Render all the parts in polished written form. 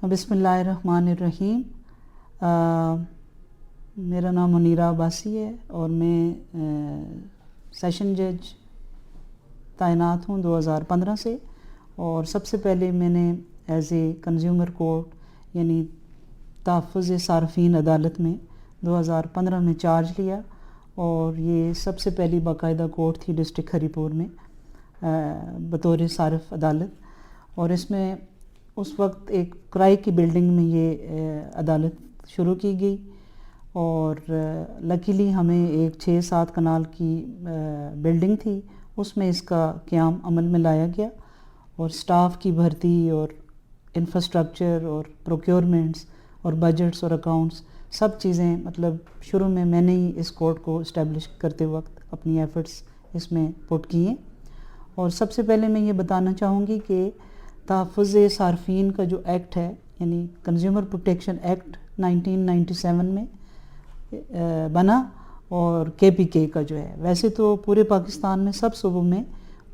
बिस्मिल्लाहिर्रहमानिर्रहीम। मेरा नाम मुनीरा अब्बासी है और मैं सेशन जज तैनात हूँ 2015 से। और सबसे पहले मैंने एज ए कंज्यूमर कोर्ट यानी तहफ़्फ़ुज़ सारफ़ीन अदालत में 2015 में चार्ज लिया और ये सबसे पहली बाकायदा कोर्ट थी डिस्ट्रिक्ट हरीपुर में बतौर सारफ़ अदालत। और इसमें उस वक्त एक किराए की बिल्डिंग में ये अदालत शुरू की गई और लकीली हमें एक 6-7 कनाल की बिल्डिंग थी, उसमें इसका क़याम अमल में लाया गया और स्टाफ की भर्ती और इंफ्रास्ट्रक्चर और प्रोक्योरमेंट्स और बजट्स और अकाउंट्स सब चीज़ें, मतलब शुरू में मैंने ही इस कोर्ट को इस्टेब्लिश करते वक्त अपनी एफ़र्ट्स इसमें पुट किए। और सबसे पहले मैं ये बताना चाहूँगी कि तहफ़्फ़ुज़ सारफ़ीन का जो एक्ट है यानी कंज्यूमर प्रोटेक्शन एक्ट 1997 में बना और KPK का जो है, वैसे तो पूरे पाकिस्तान में सब सूबों में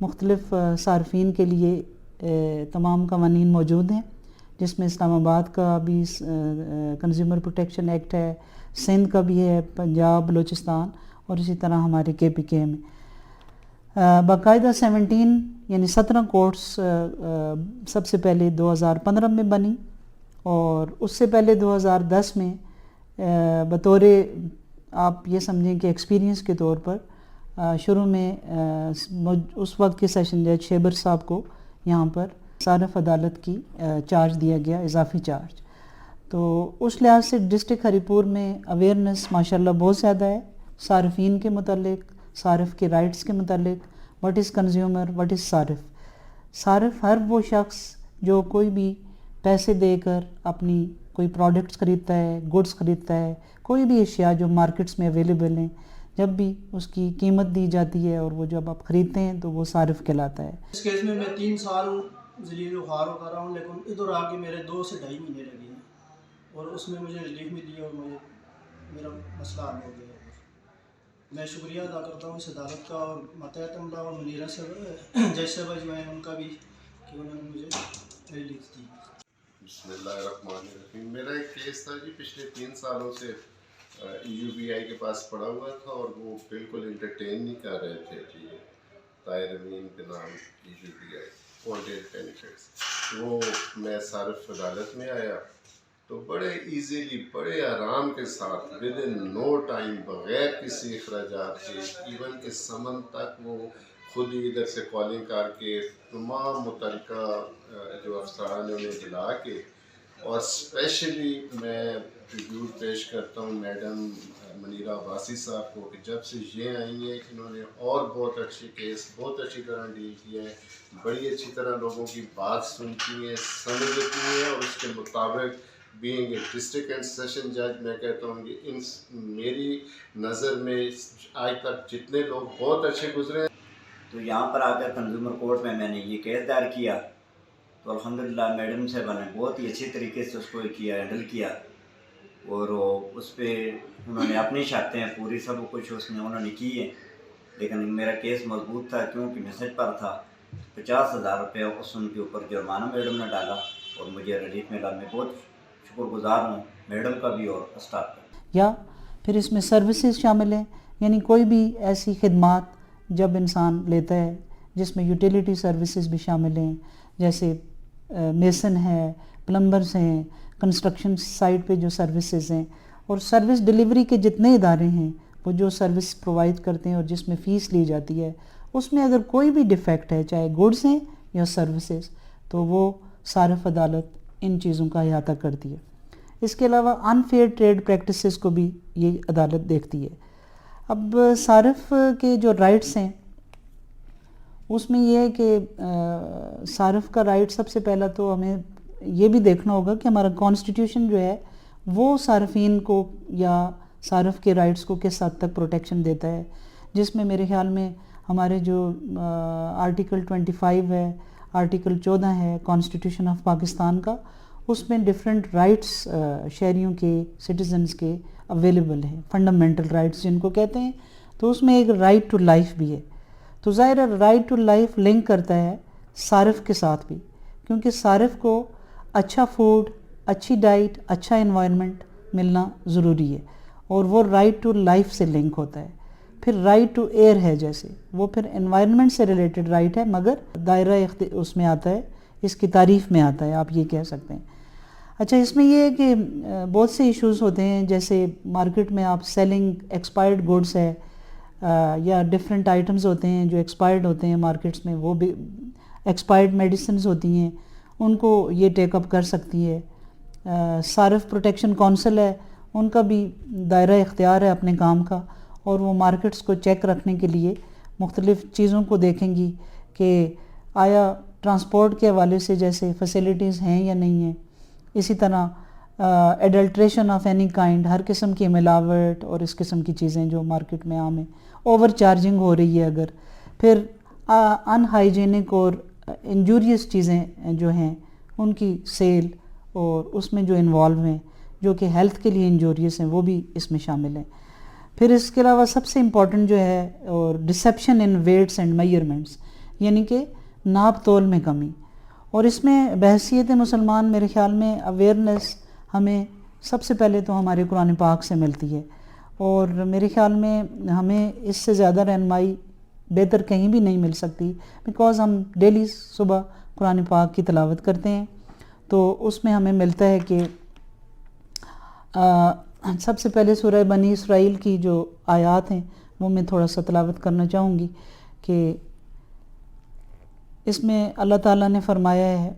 मुख्तलिफ़ सारफ़ीन के लिए तमाम क़वानीन मौजूद हैं, जिसमें इस्लामाबाद का भी कंज्यूमर प्रोटेक्शन एक्ट है, सिंध का भी है, पंजाब, बलूचिस्तान और इसी तरह हमारे KPK में बाकायदा 17 कोर्ट्स सबसे पहले 2015 में बनी और उससे पहले 2010 में बतौर आप ये समझें कि एक्सपीरियंस के तौर पर शुरू में उस वक्त के सेशन जज शेबर साहब को यहाँ पर सारफ़ अदालत की चार्ज दिया गया, इजाफ़ी चार्ज। तो उस लिहाज से डिस्ट्रिक्ट हरीपुर में अवेयरनेस माशाल्लाह बहुत ज़्यादा है सारफ़ीन के मुतालिक, सारफ़ के राइट्स के मुतालिक। What is consumer, what is सारफ़। सारफ़ हर वो शख्स जो कोई भी पैसे देकर अपनी कोई प्रोडक्ट्स ख़रीदता है, गुड्स ख़रीदता है, कोई भी अशिया जो मार्केट्स में अवेलेबल हैं, जब भी उसकी कीमत दी जाती है और वो जब आप ख़रीदते हैं तो वो सारफ़ कहलाता है। इस केस में मैं 3 साल ज़लील ख़ार होता रहा हूँ, लेकिन इधर आके मेरे 2 से ढाई महीने लगे हैं और उसमें मुझे रिलीफ मिली और मेरा मसला हल हो गया। मैं शुक्रिया अदा करता हूँ इस अदालत का और मातहत अमला और मुनीरा जज साहब जो हैं उनका भी कि उन्होंने मुझे रिलीफ दी। बिस्मिल्लाहिर्रहमानिर्रहीम। मेरा एक केस था जी, पिछले 3 सालों से UBI के पास पड़ा हुआ था और वो बिल्कुल इंटरटेन नहीं कर रहे थे जी। ताहिर अमीन के नाम UBI ओल्ड एज बेनिफिट्स। वो मैं सारफ़ अदालत में आया तो बड़े इजीली, बड़े आराम के साथ विद इन नो टाइम, बग़ैर किसी अखराजात के, इवन के समन तक वो खुद ही इधर से कॉलिंग करके तमाम मुतल्लिका जो अफसरान उन्हें बुला के, और स्पेशली मैं ट्रिब्यूट पेश करता हूँ मैडम मुनीरा अब्बासी साहब को कि जब से ये आई हैं इन्होंने और बहुत अच्छे केस बहुत अच्छी तरह डील किया है, बड़ी अच्छी तरह लोगों की बात सुनती हैं, समझती हैं और उसके मुताबिक being a district and session जज मैं कहता हूँ कि इन मेरी नज़र में आज तक जितने लोग बहुत अच्छे गुजरे हैं। तो यहाँ पर आकर कंज्यूमर कोर्ट में मैंने ये केस दायर किया तो अल्हम्दुलिल्लाह मैडम साहबा ने बहुत ही अच्छी तरीके से उसको किया, हैंडल किया और उस पर उन्होंने अपनी शर्तें पूरी सब कुछ उसने उन्होंने की है। लेकिन मेरा केस मजबूत था क्योंकि मैं सच पर था। 50,000 रुपये उस उनके ऊपर जुर्माना मैडम ने डाला और मुझे रिलीफ मिला। मैं बहुत शुक्रगुजार हूँ मैडम का भी और स्टाफ का। या फिर इसमें सर्विसेज शामिल हैं, यानी कोई भी ऐसी खिदमात जब इंसान लेता है जिसमें यूटिलिटी सर्विसेज भी शामिल हैं, जैसे मेसन है, प्लम्बर्स हैं, कंस्ट्रक्शन साइट पे जो सर्विसेज हैं और सर्विस डिलीवरी के जितने इदारे हैं वो जो सर्विस प्रोवाइड करते हैं और जिसमें फ़ीस ली जाती है, उसमें अगर कोई भी डिफ़ेक्ट है, चाहे गुड्स हैं या सर्विसेज, तो वो सारफ़ अदालत इन चीज़ों का अहाता करती है। इसके अलावा अनफेयर ट्रेड प्रैक्टिसेस को भी ये अदालत देखती है। अब सारफ़ के जो राइट्स हैं उसमें यह है कि सारफ़ का राइट सबसे पहला तो हमें ये भी देखना होगा कि हमारा कॉन्स्टिट्यूशन जो है वो सारफ़ीन को या सारफ़ के राइट्स को किस हद तक प्रोटेक्शन देता है, जिसमें मेरे ख्याल में हमारे जो आर्टिकल 25 है, आर्टिकल 14 है कॉन्स्टिट्यूशन ऑफ पाकिस्तान का, उसमें डिफरेंट राइट्स शहरियों के, सिटीज़न्स के अवेलेबल हैं, फंडामेंटल राइट्स जिनको कहते हैं। तो उसमें एक राइट टू लाइफ भी है। तो ज़ाहिर है राइट टू लाइफ लिंक करता है सारफ़ के साथ भी, क्योंकि सारफ़ को अच्छा फूड, अच्छी डाइट, अच्छा एनवायरनमेंट मिलना ज़रूरी है, और वो राइट टू लाइफ से लिंक होता है। फिर राइट टू एयर है, जैसे वो फिर एनवायरनमेंट से रिलेटेड राइट है, मगर दायरा उसमें आता है, इसकी तारीफ़ में आता है, आप ये कह सकते हैं। अच्छा, इसमें ये है कि बहुत से इश्यूज़ होते हैं, जैसे मार्केट में आप सेलिंग एक्सपायर्ड गुड्स है, या डिफरेंट आइटम्स होते हैं जो एक्सपायर्ड होते हैं मार्केट्स में, वो भी एक्सपायर्ड मेडिसिन होती हैं, उनको ये टेकअप कर सकती है। सार्फ प्रोटेक्शन काउंसिल है, उनका भी दायरा इख्तियार है अपने काम का, और वो मार्केट्स को चेक रखने के लिए मुख्तलिफ़ चीज़ों को देखेंगी कि आया ट्रांसपोर्ट के हवाले से जैसे फैसिलिटीज़ हैं या नहीं हैं। इसी तरह एडल्ट्रेशन ऑफ एनी काइंड, हर किस्म की मिलावट और इस किस्म की चीज़ें जो मार्केट में आम है, ओवर चार्जिंग हो रही है अगर, फिर अनहाइजीनिक और इंजूरियस चीज़ें जो हैं उनकी सेल और उसमें जो इन्वॉल्व हैं जो कि हेल्थ के लिए इंजूरियस हैं, वो भी इसमें शामिल हैं। फिर इसके अलावा सबसे इम्पॉर्टेंट जो है और deception in weights and measurements, यानी कि नाप तोल में कमी, और इसमें बहसीयत मुसलमान मेरे ख़्याल में अवेयरनेस हमें सबसे पहले तो हमारे कुरान पाक से मिलती है, और मेरे ख़्याल में हमें इससे ज़्यादा रहनुमाई बेहतर कहीं भी नहीं मिल सकती, बिकॉज़ हम डेली सुबह कुरान पाक की तिलावत करते हैं, तो उसमें हमें मिलता है कि सबसे पहले सूरह बनी इसराइल की जो आयात हैं वो मैं थोड़ा सा तिलावत करना चाहूँगी कि इसमें अल्लाह ताला ने फरमाया है,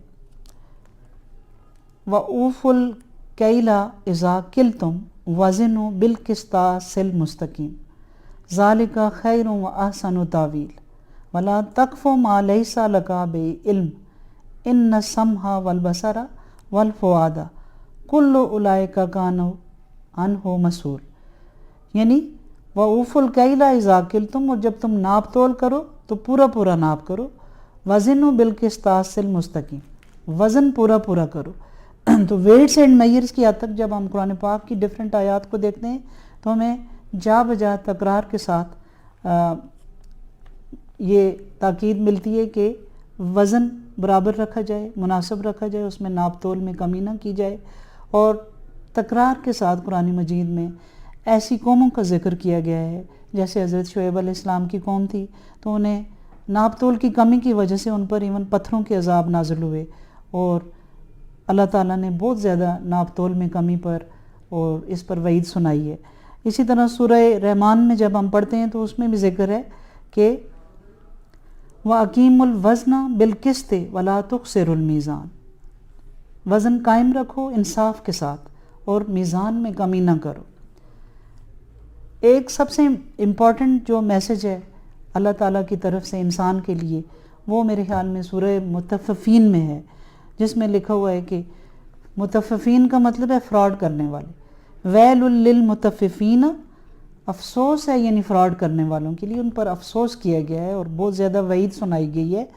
वऊफुल कैला इज़ा किल्तुम वज़नु बिल किस्तासिल मुस्तकीम ज़ालिका खैरुन व अहसनु तावील वला तक़फ़ु मा लैसा लका बिइल्म इन्न सम्हा वल बसरा वल फुआदा कुल्लु उलाइका कानु अन्हु मसूल। यानी वऊफुल कैला इज़ा किल्तुम, और जब तुम नाप तोल करो तो पूरा पूरा नाप करो, वज़नु बिल किस्तासिल मुस्तकीम, वज़न पूरा पूरा करो। तो वेट्स एंड मेजर्स की हद तक जब हम कुरान पाक की डिफरेंट आयात को देखते हैं तो हमें जा बजा तकरार के साथ ये ताकीद मिलती है कि वज़न बराबर रखा जाए, मुनासिब रखा जाए, उसमें नाप तोल में कमी ना की जाए। और तकरार के साथ कुरान मजीद में ऐसी कौमों का ज़िक्र किया गया है, जैसे हज़रत शुएब अलैहिस्सलाम की कौम थी, तो उन्हें नाप तोल की कमी की वजह से उन पर इवन पत्थरों के अजाब नाज़िल हुए, और अल्लाह ताला ने बहुत ज़्यादा नाप तोल में कमी पर और इस पर वईद सुनाई है। इसी तरह सूरह रहमान में जब हम पढ़ते हैं तो उसमें भी ज़िक्र है कि व अकीमुल वज़ना बिल किस्ते वला तुक्सिरुल मीज़ान, वज़न कायम रखो इंसाफ के साथ और मीज़ान में कमी ना करो। एक सबसे इम्पॉर्टेंट जो मैसेज है अल्लाह ताला की तरफ से इंसान के लिए, वो मेरे ख़्याल में सूरह मुतफ़्फ़िफ़ीन में है, जिसमें लिखा हुआ है कि मुतफ़्फ़िफ़ीन का मतलब है फ्रॉड करने वाले। वैलुल लिल मुतफ़्फ़िफ़ीन, अफसोस है यानी फ्रॉड करने वालों के लिए, उन पर अफसोस किया गया है और बहुत ज़्यादा वईद सुनाई गई है।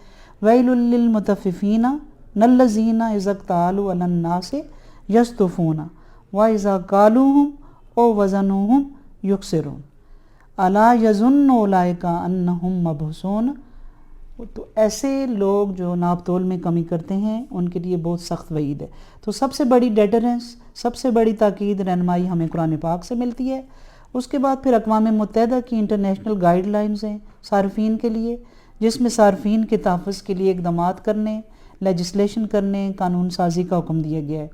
वैलुल लिल मुतफ़्फ़िफ़ीन नल्लज़ीना इज़ा क़तालू अलन नास यस्तफ़ूना व इज़ा क़ालूहुम औ वज़नुहुम युक्सिरून अला यज़ुन्नु उलाइका अन्नहुम मबसून। तो ऐसे लोग जो नाप तोल में कमी करते हैं उनके लिए बहुत सख्त वईद है। तो सबसे बड़ी डेटरेंस, सबसे बड़ी ताकीद रहनुमाई हमें कुरान पाक से मिलती है। उसके बाद फिर अक़वाम मुत्तहिदा की इंटरनेशनल गाइडलाइंस हैं सार्फिन के लिए, जिसमें सार्फिन के तहफ़्फ़ुज़ के लिए इक़दामात करने, लेजिस्लेशन करने, कानून साजी का हुक्म दिया गया है।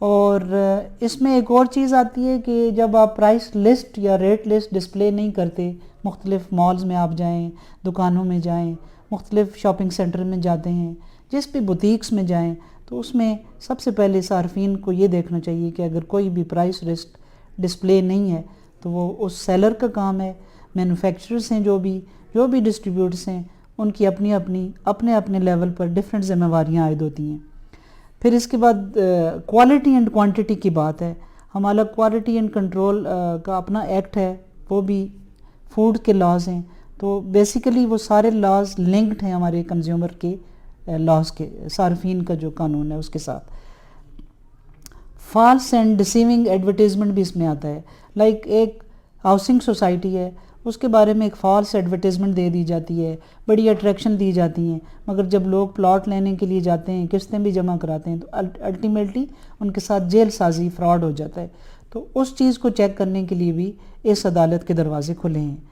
और इसमें एक और चीज़ आती है कि जब आप प्राइस लिस्ट या रेट लिस्ट डिस्प्ले नहीं करते, मुख्तलिफ़ मॉल्स में आप जाएं, दुकानों में जाएं, मुख्तलिफ़ शॉपिंग सेंटर में जाते हैं, जिस भी बुटीक्स में जाएं, तो उसमें सबसे पहले सार्फिन को ये देखना चाहिए कि अगर कोई भी प्राइस लिस्ट डिस्प्ले नहीं है तो वो उस सेलर का काम है। मैन्युफैक्चरर्स हैं जो भी डिस्ट्रीब्यूटर्स हैं, उनकी अपनी अपने लेवल पर डिफरेंट ज़िम्मेवारियाँ आयद होती हैं। फिर इसके बाद क्वालिटी एंड क्वांटिटी की बात है। हमारा क्वालिटी एंड कंट्रोल का अपना एक्ट है, वो भी फूड के लॉज हैं। तो बेसिकली वो सारे लॉज लिंक्ड हैं हमारे कंज्यूमर के लॉज के, सार्फिन का जो कानून है उसके साथ। फॉल्स एंड डिसीविंग एडवर्टीज़मेंट भी इसमें आता है। लाइक एक हाउसिंग सोसाइटी है, اس کے بارے میں ایک فالس ایڈورٹیزمنٹ دے دی جاتی ہے، بڑی اٹریکشن دی جاتی ہیں، مگر جب لوگ پلاٹ لینے کے لیے جاتے ہیں، قسطیں بھی جمع کراتے ہیں، تو الٹیمیٹلی ان کے ساتھ جیل سازی، فراڈ ہو جاتا ہے۔ تو اس چیز کو چیک کرنے کے لیے بھی اس عدالت کے دروازے کھلے ہیں۔